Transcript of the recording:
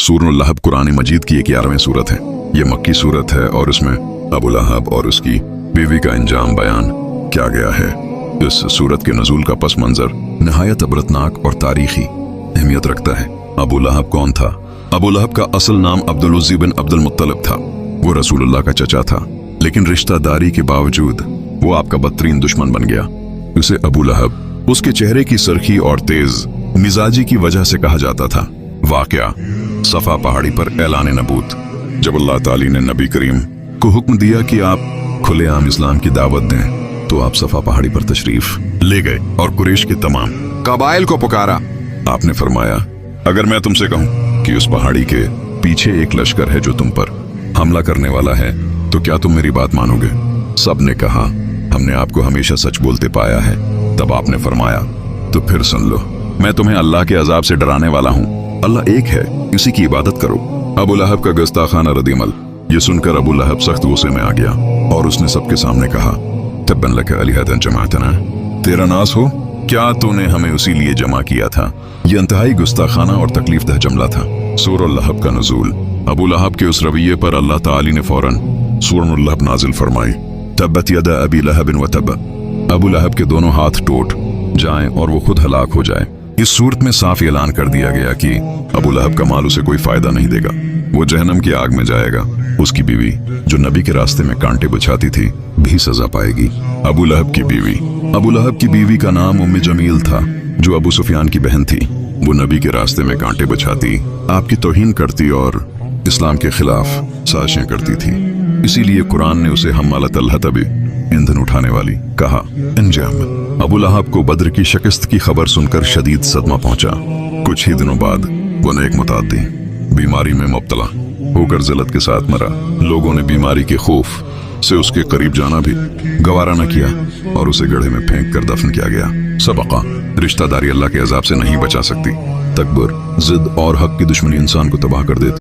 सूरह लहब कुरान मजीद की 11वीं सूरत है। ये मक्की सूरत है और इसमें अबू लहब और उसकी बीवी का इंजाम बयान किया गया है। इस सूरत के नजूल का पस मंजर नहायत अबरतनाक और तारीखी अहमियत रखता है। अबू लहब कौन था? अबू लहब का असल नाम अब्दुल उज़्ज़ी बिन अब्दुल मुत्तलिब था। वो रसूलुल्लाह का चचा था, लेकिन रिश्तेदारी के बावजूद वो आपका बदतरीन दुश्मन बन गया। उसे अबू लहब उसके चेहरे की सरखी और तेज मिजाजी की वजह से कहा जाता था। वाकया सफा पहाड़ी पर ऐलान नबूत, जब अल्लाह ताली ने नबी करीम को हुक्म दिया कि आप खुलेआम इस्लाम की दावत दें, तो आप सफा पहाड़ी पर तशरीफ ले गए और कुरैश के तमाम कबाइल को पुकारा। आपने फरमाया, अगर मैं तुमसे कहूं कि उस पहाड़ी के पीछे एक लश्कर है जो तुम पर हमला करने वाला है, तो क्या तुम मेरी बात मानोगे? सब ने कहा, हमने आपको हमेशा सच बोलते पाया है। तब आपने फरमाया, तो फिर सुन लो, मैं तुम्हें अल्लाह के अजाब से डराने वाला हूँ। अल्लाह एक है, इसी की इबादत करो। अबू लहब का गुस्ताखाना रद्दअमल ये सुनकर अबू लहब सख्त गुस्से में आ गया और उसने सबके सामने कहा, तब्बन लक अलहदन जमाअतना, तेरा नास हो, क्या तूने हमें उसी लिए जमा किया था? ये इंतहाई गुस्ताखाना और तकलीफदह जुमला था। सूरह लहब का नुज़ूल। अबू लहब के उस रवैये पर अल्लाह ताली ने फौरन सूरह लहब नाजिल फरमाई। तब्बत यदा अबी लहब व तब, अबू लहब के दोनों हाथ टूट जाएं और वो खुद हलाक हो जाए। इस सूरत में साफ ऐलान कर दिया गया कि अबू लहब का माल उसे कोई फायदा नहीं देगा, वो जहन्नम की आग में जाएगा। उसकी बीवी जो नबी के रास्ते में कांटे बिछाती थी भी सजा पाएगी। अबू लहब की बीवी, अबू लहब की बीवी का नाम उम्मे जमील था, जो अबू सुफियान की बहन थी। वो नबी के रास्ते में कांटे बिछाती, आपकी तौहीन करती और इस्लाम के खिलाफ साजिशें करती थी। इसीलिए कुरान ने उसे हम्मालतल हतब, ईंधन उठाने वाली, कहा। अंजाम, अबू लहब को बद्र की शिकस्त की खबर सुनकर शदीद सदमा पहुंचा। कुछ ही दिनों बाद वो नेक मुताद्दी बीमारी में मुब्तला होकर जिल्लत के साथ मरा। लोगों ने बीमारी के खौफ से उसके करीब जाना भी गवारा न किया और उसे गड्ढे में फेंक कर दफन किया गया। सबका रिश्तेदारी अल्लाह के अजाब से नहीं बचा सकती। तकबर, जिद और हक की दुश्मनी इंसान को तबाह कर देती।